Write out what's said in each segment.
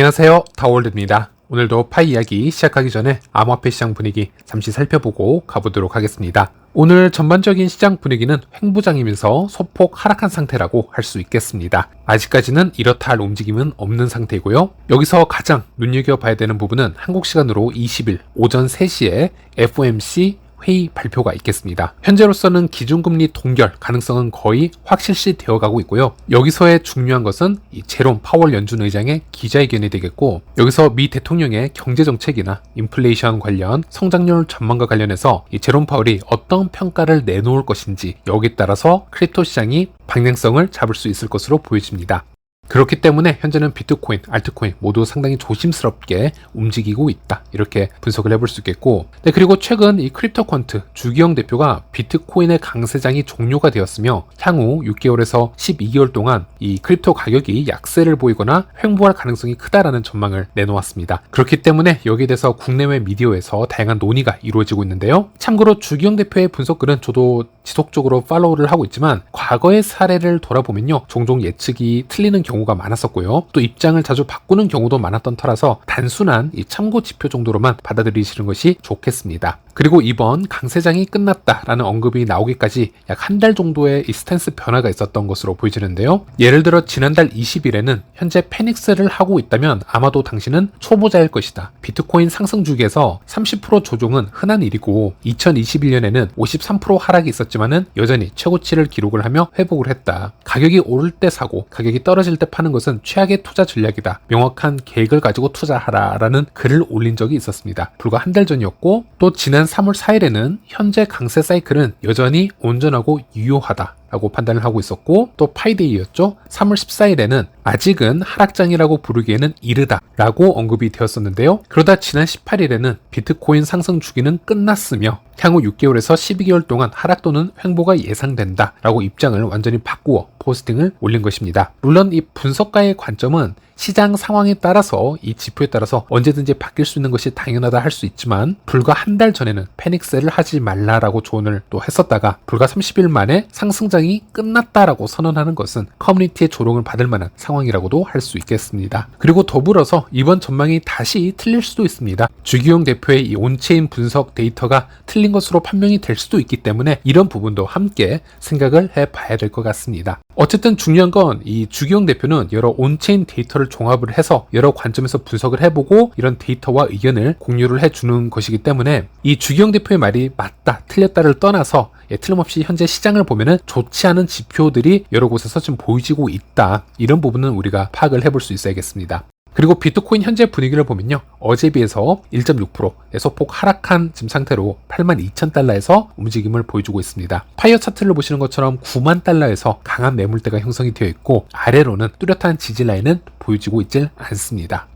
안녕하세요, 다월드입니다. 오늘도 파이 이야기 시작하기 전에 암호화폐 시장 분위기 잠시 살펴보고 가보도록 하겠습니다. 오늘 전반적인 시장 분위기는 횡보장이면서 소폭 하락한 상태라고 할 수 있겠습니다. 아직까지는 이렇다 할 움직임은 없는 상태고요. 여기서 가장 눈여겨봐야 되는 부분은 한국 시간으로 20일 오전 3시에 FOMC 회의 발표가 있겠습니다. 현재로서는 기준금리 동결 가능성은 거의 확실시 되어가고 있고요. 여기서의 중요한 것은 이 제롬 파월 연준 의장의 기자회견이 되겠고, 여기서 미 대통령의 경제정책이나 인플레이션 관련 성장률 전망과 관련해서 이 제롬 파월이 어떤 평가를 내놓을 것인지, 여기에 따라서 크립토 시장이 방향성을 잡을 수 있을 것으로 보여집니다. 그렇기 때문에 현재는 비트코인, 알트코인 모두 상당히 조심스럽게 움직이고 있다, 이렇게 분석을 해볼 수 있겠고, 그리고 최근 이 크립토퀀트 주기영 대표가 비트코인의 강세장이 종료가 되었으며 향후 6개월에서 12개월 동안 이 크립토 가격이 약세를 보이거나 횡보할 가능성이 크다라는 전망을 내놓았습니다. 그렇기 때문에 여기에 대해서 국내외 미디어에서 다양한 논의가 이루어지고 있는데요. 참고로 주기영 대표의 분석글은 저도 지속적으로 팔로우를 하고 있지만, 과거의 사례를 돌아보면요, 종종 예측이 틀리는 경우가 많았었고요. 또 입장을 자주 바꾸는 경우도 많았던 터라서 단순한 이 참고 지표 정도로만 받아들이시는 것이 좋겠습니다. 그리고 이번 강세장이 끝났다라는 언급이 나오기까지 약 한 달 정도의 이 스탠스 변화가 있었던 것으로 보여지는데요. 예를 들어 지난달 20일에는 현재 패닉스를 하고 있다면 아마도 당신은 초보자일 것이다. 비트코인 상승 주기에서 30% 조정은 흔한 일이고 2021년에는 53% 하락이 있었지만은 여전히 최고치를 기록을 하며 회복을 했다. 가격이 오를 때 사고 가격이 떨어질 때 파는 것은 최악의 투자 전략이다. 명확한 계획을 가지고 투자하라라는 글을 올린 적이 있었습니다. 불과 한 달 전이었고, 또 지난 3월 4일에는 현재 강세 사이클은 여전히 온전하고 유효하다 라고 판단을 하고 있었고, 또 파이데이였죠. 3월 14일에는 아직은 하락장이라고 부르기에는 이르다 라고 언급이 되었었는데요. 그러다 지난 18일에는 비트코인 상승 주기는 끝났으며 향후 6개월에서 12개월 동안 하락 또는 횡보가 예상된다 라고 입장을 완전히 바꾸어 포스팅을 올린 것입니다. 물론 이 분석가의 관점은 시장 상황에 따라서, 이 지표에 따라서 언제든지 바뀔 수 있는 것이 당연하다 할 수 있지만, 불과 한 달 전에는 패닉셀을 하지 말라라고 조언을 또 했었다가 불과 30일 만에 상승장이 끝났다라고 선언하는 것은 커뮤니티의 조롱을 받을 만한 상황이라고도 할 수 있겠습니다. 그리고 더불어서 이번 전망이 다시 틀릴 수도 있습니다. 주기용 대표의 이 온체인 분석 데이터가 틀린 것으로 판명이 될 수도 있기 때문에 이런 부분도 함께 생각을 해봐야 될 것 같습니다. 어쨌든 중요한 건 이 주기용 대표는 여러 온체인 데이터를 종합을 해서 여러 관점에서 분석을 해보고 이런 데이터와 의견을 공유를 해주는 것이기 때문에 이 주기용 대표의 말이 맞다 틀렸다를 떠나서 틀림없이 현재 시장을 보면은 좋지 않은 지표들이 여러 곳에서 지금 보이지고 있다, 이런 부분은 우리가 파악을 해볼 수 있어야겠습니다. 그리고 비트코인 현재 분위기를 보면요, 어제 비해서 1.6% 소폭 하락한 지금 상태로 82,000달러에서 움직임을 보여주고 있습니다. 파이어 차트를 보시는 것처럼 9만 달러에서 강한 매물대가 형성이 되어 있고, 아래로는 뚜렷한 지지 라인은 보여지고 있질 않습니다.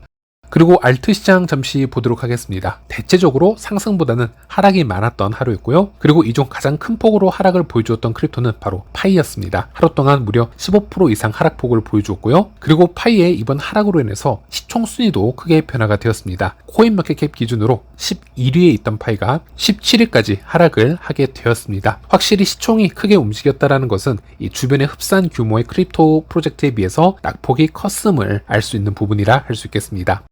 그리고 알트 시장 잠시 보도록 하겠습니다. 대체적으로 상승보다는 하락이 많았던 하루였고요. 그리고 이 중 가장 큰 폭으로 하락을 보여주었던 크립토는 바로 파이였습니다. 하루 동안 무려 15% 이상 하락폭을 보여주었고요. 그리고 파이의 이번 하락으로 인해서 시총 순위도 크게 변화가 되었습니다. 코인마켓캡 기준으로 11위에 있던 파이가 17위까지 하락을 하게 되었습니다. 확실히 시총이 크게 움직였다는 것은 이 주변의 흡산 규모의 크립토 프로젝트에 비해서 낙폭이 컸음을 알 수 있는 부분이라 할 수 있겠습니다.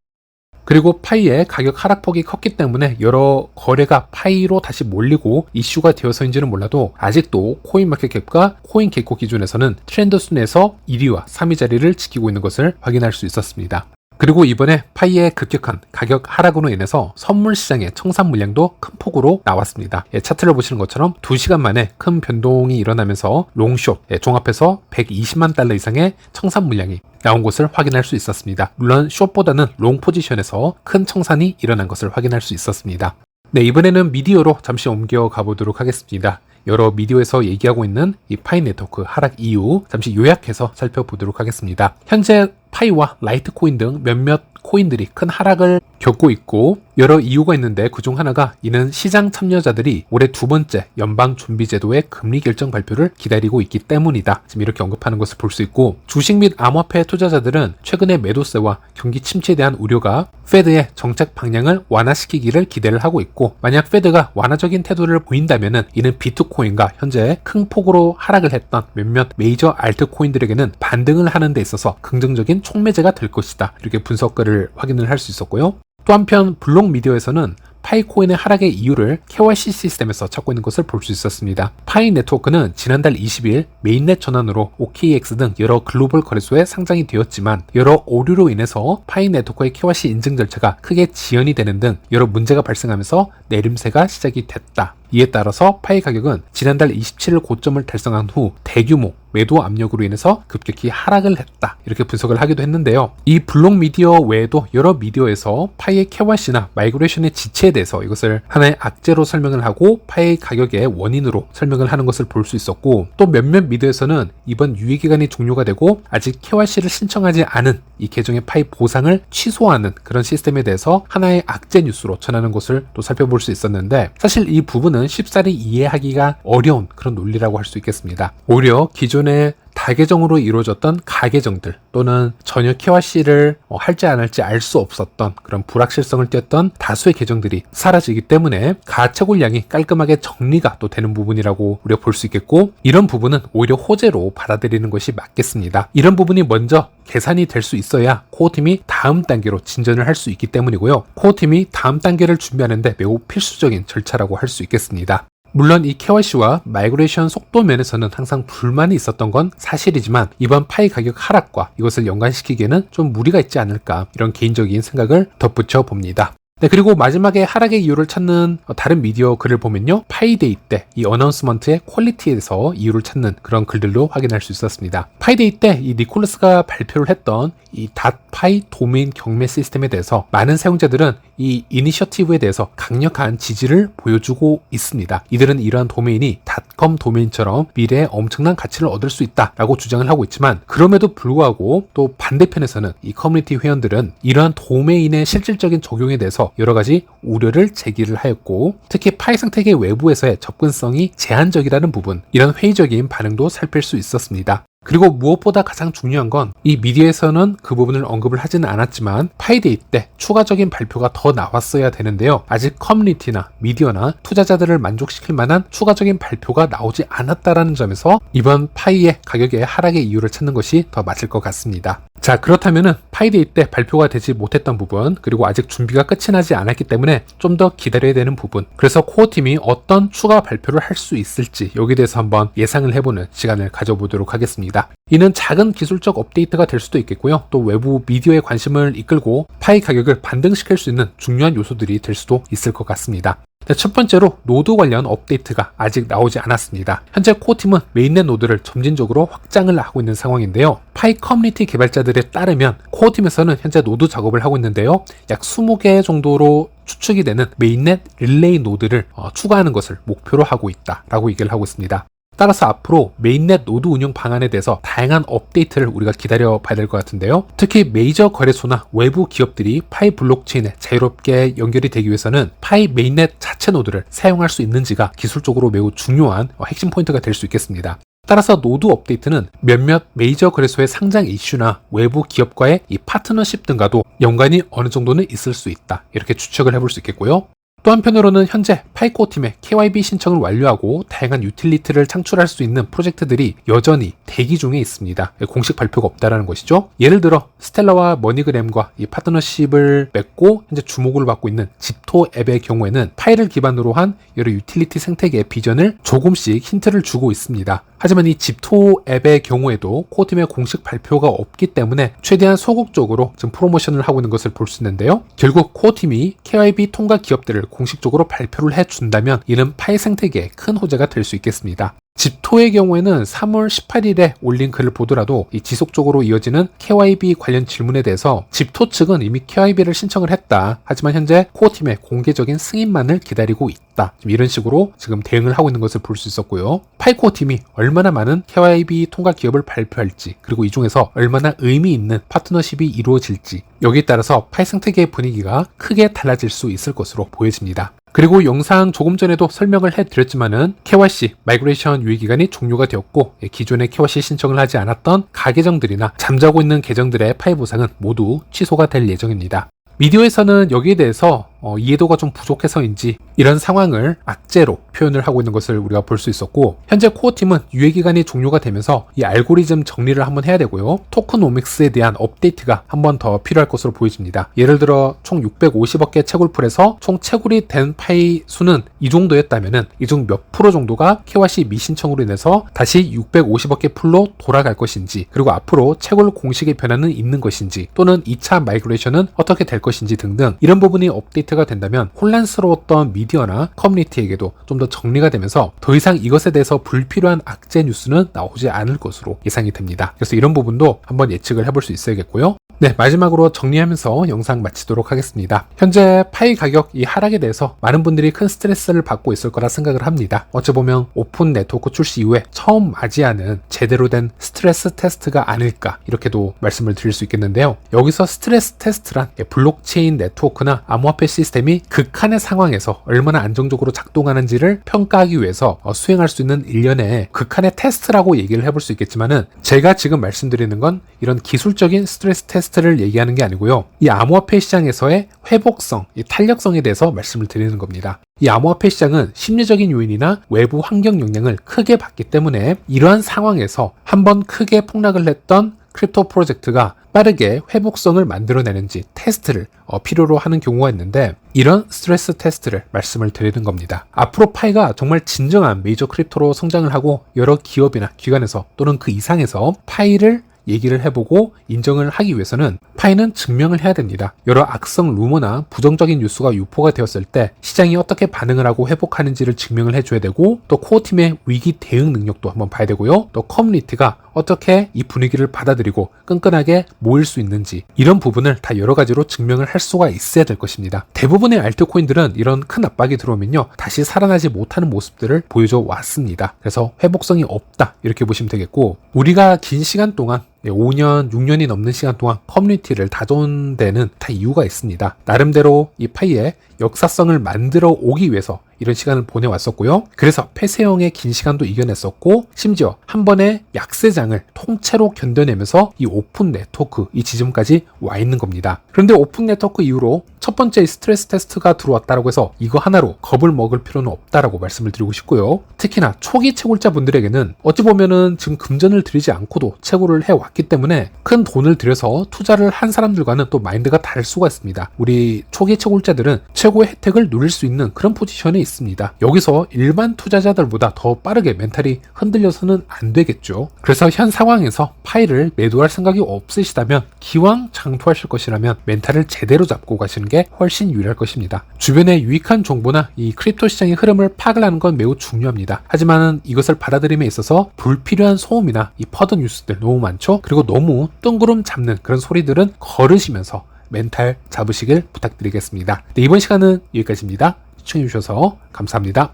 그리고 파이의 가격 하락폭이 컸기 때문에 여러 거래가 파이로 다시 몰리고 이슈가 되어서인지는 몰라도 아직도 코인마켓캡과 코인게이코 기준에서는 트렌드 순에서 1위와 3위 자리를 지키고 있는 것을 확인할 수 있었습니다. 그리고 이번에 파이의 급격한 가격 하락으로 인해서 선물 시장의 청산 물량도 큰 폭으로 나왔습니다. 차트를 보시는 것처럼 2시간 만에 큰 변동이 일어나면서 롱숏 종합해서 120만 달러 이상의 청산 물량이 나온 것을 확인할 수 있었습니다. 물론 숏보다는 롱 포지션에서 큰 청산이 일어난 것을 확인할 수 있었습니다. 네, 이번에는 미디어로 잠시 옮겨 가보도록 하겠습니다. 여러 미디어에서 얘기하고 있는 이 파이 네트워크 하락 이유 잠시 요약해서 살펴보도록 하겠습니다. 현재 파이와 라이트코인 등 몇몇 코인들이 큰 하락을 겪고 있고 여러 이유가 있는데 그중 하나가 이는 시장 참여자들이 올해 두 번째 연방준비제도의 금리 결정 발표를 기다리고 있기 때문이다. 지금 이렇게 언급하는 것을 볼 수 있고 주식 및 암호화폐 투자자들은 최근의 매도세와 경기 침체에 대한 우려가 페드의 정책 방향을 완화시키기를 기대를 하고 있고 만약 페드가 완화적인 태도를 보인다면은 이는 비트코인과 현재 큰 폭으로 하락을 했던 몇몇 메이저 알트코인들에게는 반등을 하는 데 있어서 긍정적인 촉매제가 될 것이다. 이렇게 분석글을 확인을 할 수 있었고요. 또 한편 블록미디어에서는 파이코인의 하락의 이유를 KYC 시스템에서 찾고 있는 것을 볼 수 있었습니다. 파이 네트워크는 지난달 20일 메인넷 전환으로 OKX 등 여러 글로벌 거래소에 상장이 되었지만 여러 오류로 인해서 파이 네트워크의 KYC 인증 절차가 크게 지연이 되는 등 여러 문제가 발생하면서 내림세가 시작이 됐다. 이에 따라서 파이 가격은 지난달 27일 고점을 달성한 후 대규모 매도 압력으로 인해서 급격히 하락을 했다. 이렇게 분석을 하기도 했는데요. 이 블록 미디어 외에도 여러 미디어에서 파이의 KYC나 마이그레이션의 지체에 대해서 이것을 하나의 악재로 설명을 하고 파이 가격의 원인으로 설명을 하는 것을 볼 수 있었고 또 몇몇 미디어에서는 이번 유예기간이 종료가 되고 아직 KYC를 신청하지 않은 이 계정의 파이 보상을 취소하는 그런 시스템에 대해서 하나의 악재 뉴스로 전하는 것을 또 살펴볼 수 있었는데 사실 이 부분은 쉽사리 이해하기가 어려운 그런 논리라고 할 수 있겠습니다. 오히려 기존의 다계정으로 이루어졌던 가계정들 또는 전혀 KYC를 할지 안 할지 알 수 없었던 그런 불확실성을 띄었던 다수의 계정들이 사라지기 때문에 가채굴량이 깔끔하게 정리가 또 되는 부분이라고 우리가 볼 수 있겠고 이런 부분은 오히려 호재로 받아들이는 것이 맞겠습니다. 이런 부분이 먼저 계산이 될 수 있어야 코어팀이 다음 단계로 진전을 할 수 있기 때문이고요. 코어팀이 다음 단계를 준비하는데 매우 필수적인 절차라고 할 수 있겠습니다. 물론 이 KYC와 마이그레이션 속도 면에서는 항상 불만이 있었던 건 사실이지만 이번 파이 가격 하락과 이것을 연관시키기에는 좀 무리가 있지 않을까 이런 개인적인 생각을 덧붙여 봅니다. 네, 그리고 마지막에 하락의 이유를 찾는 다른 미디어 글을 보면요. 파이데이 때 이 어나운스먼트의 퀄리티에서 이유를 찾는 그런 글들도 확인할 수 있었습니다. 파이데이 때 이 니콜라스가 발표를 했던 이 닷파이 도메인 경매 시스템에 대해서 많은 사용자들은 이 이니셔티브에 대해서 강력한 지지를 보여주고 있습니다. 이들은 이러한 도메인이 닷컴 도메인처럼 미래에 엄청난 가치를 얻을 수 있다라고 주장을 하고 있지만 그럼에도 불구하고 또 반대편에서는 이 커뮤니티 회원들은 이러한 도메인의 실질적인 적용에 대해서 여러 가지 우려를 제기를 하였고 특히 파이 생태계 외부에서의 접근성이 제한적이라는 부분 이런 회의적인 반응도 살필 수 있었습니다. 그리고 무엇보다 가장 중요한 건 이 미디어에서는 그 부분을 언급을 하지는 않았지만 파이데이 때 추가적인 발표가 더 나왔어야 되는데요. 아직 커뮤니티나 미디어나 투자자들을 만족시킬 만한 추가적인 발표가 나오지 않았다라는 점에서 이번 파이의 가격의 하락의 이유를 찾는 것이 더 맞을 것 같습니다. 자, 그렇다면은 파이데이 때 발표가 되지 못했던 부분 그리고 아직 준비가 끝이 나지 않았기 때문에 좀 더 기다려야 되는 부분 그래서 코어팀이 어떤 추가 발표를 할 수 있을지 여기에 대해서 한번 예상을 해보는 시간을 가져보도록 하겠습니다. 이는 작은 기술적 업데이트가 될 수도 있겠고요. 또 외부 미디어의 관심을 이끌고 파이 가격을 반등시킬 수 있는 중요한 요소들이 될 수도 있을 것 같습니다. 첫 번째로 노드 관련 업데이트가 아직 나오지 않았습니다. 현재 코어팀은 메인넷 노드를 점진적으로 확장을 하고 있는 상황인데요. 파이 커뮤니티 개발자들에 따르면 코어팀에서는 현재 노드 작업을 하고 있는데요. 약 20개 정도로 추측이 되는 메인넷 릴레이 노드를 추가하는 것을 목표로 하고 있다라고 얘기를 하고 있습니다. 따라서 앞으로 메인넷 노드 운영 방안에 대해서 다양한 업데이트를 우리가 기다려 봐야 될 것 같은데요. 특히 메이저 거래소나 외부 기업들이 파이 블록체인에 자유롭게 연결이 되기 위해서는 파이 메인넷 자체 노드를 사용할 수 있는지가 기술적으로 매우 중요한 핵심 포인트가 될 수 있겠습니다. 따라서 노드 업데이트는 몇몇 메이저 거래소의 상장 이슈나 외부 기업과의 이 파트너십 등과도 연관이 어느 정도는 있을 수 있다. 이렇게 추측을 해볼 수 있겠고요. 또 한편으로는 현재 파이코어 팀의 KYB 신청을 완료하고 다양한 유틸리티를 창출할 수 있는 프로젝트들이 여전히 대기 중에 있습니다. 공식 발표가 없다라는 것이죠. 예를 들어 스텔라와 머니그램과 이 파트너십을 맺고 현재 주목을 받고 있는 집토 앱의 경우에는 파이를 기반으로 한 여러 유틸리티 생태계의 비전을 조금씩 힌트를 주고 있습니다. 하지만 이 집토 앱의 경우에도 코어팀의 공식 발표가 없기 때문에 최대한 소극적으로 지금 프로모션을 하고 있는 것을 볼 수 있는데요. 결국 코어팀이 KYB 통과 기업들을 공식적으로 발표를 해준다면 이는 파이 생태계에 큰 호재가 될 수 있겠습니다. 집토의 경우에는 3월 18일에 올린 글을 보더라도 이 지속적으로 이어지는 KYB 관련 질문에 대해서 집토 측은 이미 KYB를 신청을 했다. 하지만 현재 코어팀의 공개적인 승인만을 기다리고 있다. 이런 식으로 지금 대응을 하고 있는 것을 볼 수 있었고요. 파이코어 팀이 얼마나 많은 KYB 통과 기업을 발표할지, 그리고 이 중에서 얼마나 의미 있는 파트너십이 이루어질지, 여기에 따라서 파이 생태계의 분위기가 크게 달라질 수 있을 것으로 보여집니다. 그리고 영상 조금 전에도 설명을 해드렸지만은 KYC 마이그레이션 유예기간이 종료가 되었고, 기존에 KYC 신청을 하지 않았던 가계정들이나 잠자고 있는 계정들의 파이 보상은 모두 취소가 될 예정입니다. 미디어에서는 여기에 대해서 이해도가 좀 부족해서인지 이런 상황을 악재로 표현을 하고 있는 것을 우리가 볼 수 있었고, 현재 코어팀은 유예기간이 종료가 되면서 이 알고리즘 정리를 한번 해야 되고요. 토크노믹스에 대한 업데이트가 한 번 더 필요할 것으로 보여집니다. 예를 들어 총 650억 개 채굴풀에서 총 채굴이 된 파이 수는 이 정도였다면은 이 중 몇 프로 정도가 KYC 미신청으로 인해서 다시 650억 개 풀로 돌아갈 것인지, 그리고 앞으로 채굴 공식의 변화는 있는 것인지, 또는 2차 마이그레이션은 어떻게 될 것인지 등등, 이런 부분이 업데이트가 된다면 혼란스러웠던 미디어나 커뮤니티에게도 좀 더 정리가 되면서 더 이상 이것에 대해서 불필요한 악재 뉴스는 나오지 않을 것으로 예상이 됩니다. 그래서 이런 부분도 한번 예측을 해볼 수 있어야겠고요. 네, 마지막으로 정리하면서 영상 마치도록 하겠습니다. 현재 파이 가격 이 하락에 대해서 많은 분들이 큰 스트레스를 받고 있을 거라 생각을 합니다. 어찌 보면 오픈 네트워크 출시 이후에 처음 맞이하는 제대로 된 스트레스 테스트가 아닐까, 이렇게도 말씀을 드릴 수 있겠는데요. 여기서 스트레스 테스트란 블록체인 네트워크나 암호화폐 시스템이 극한의 상황에서 얼마나 안정적으로 작동하는지를 평가하기 위해서 수행할 수 있는 일련의 극한의 테스트라고 얘기를 해볼 수 있겠지만은, 제가 지금 말씀드리는 건 이런 기술적인 스트레스 테스트를 얘기하는 게 아니고요. 이 암호화폐 시장에서의 회복성, 이 탄력성에 대해서 말씀을 드리는 겁니다. 이 암호화폐 시장은 심리적인 요인이나 외부 환경 영향을 크게 받기 때문에 이러한 상황에서 한번 크게 폭락을 했던 크립토 프로젝트가 빠르게 회복성을 만들어내는지 테스트를 필요로 하는 경우가 있는데, 이런 스트레스 테스트를 말씀을 드리는 겁니다. 앞으로 파이가 정말 진정한 메이저 크립토로 성장을 하고 여러 기업이나 기관에서 또는 그 이상에서 파이를 얘기를 해보고 인정을 하기 위해서는 파이는 증명을 해야 됩니다. 여러 악성 루머나 부정적인 뉴스가 유포가 되었을 때 시장이 어떻게 반응을 하고 회복하는지를 증명을 해줘야 되고, 또 코어팀의 위기 대응 능력도 한번 봐야 되고요. 또 커뮤니티가 어떻게 이 분위기를 받아들이고 끈끈하게 모일 수 있는지, 이런 부분을 다 여러 가지로 증명을 할 수가 있어야 될 것입니다. 대부분의 알트코인들은 이런 큰 압박이 들어오면요, 다시 살아나지 못하는 모습들을 보여줘 왔습니다. 그래서 회복성이 없다, 이렇게 보시면 되겠고, 우리가 긴 시간 동안 5년, 6년이 넘는 시간 동안 커뮤니티를 다져온 데는 다 이유가 있습니다. 나름대로 이 파이의 역사성을 만들어 오기 위해서 이런 시간을 보내왔었고요. 그래서 폐쇄형의 긴 시간도 이겨냈었고, 심지어 한 번의 약세장을 통째로 견뎌내면서 이 오픈 네트워크 이 지점까지 와 있는 겁니다. 그런데 오픈 네트워크 이후로 첫 번째 스트레스 테스트가 들어왔다고 해서 이거 하나로 겁을 먹을 필요는 없다라고 말씀을 드리고 싶고요. 특히나 초기 채굴자 분들에게는 어찌 보면은 지금 금전을 들이지 않고도 채굴을 해왔기 때문에 큰 돈을 들여서 투자를 한 사람들과는 또 마인드가 다를 수가 있습니다. 우리 초기 채굴자들은 최고의 혜택을 누릴 수 있는 그런 포지션에 있습니다. 여기서 일반 투자자들보다 더 빠르게 멘탈이 흔들려서는 안 되겠죠. 그래서 현 상황에서 파이를 매도할 생각이 없으시다면, 기왕 장투하실 것이라면 멘탈을 제대로 잡고 가시는 게 훨씬 유리할 것입니다. 주변에 유익한 정보나 이 크립토 시장의 흐름을 파악을 하는 건 매우 중요합니다. 하지만 이것을 받아들임에 있어서 불필요한 소음이나 이 퍼드 뉴스들 너무 많죠. 그리고 너무 뜬구름 잡는 그런 소리들은 거르시면서 멘탈 잡으시길 부탁드리겠습니다. 네, 이번 시간은 여기까지입니다. 시청해주셔서 감사합니다.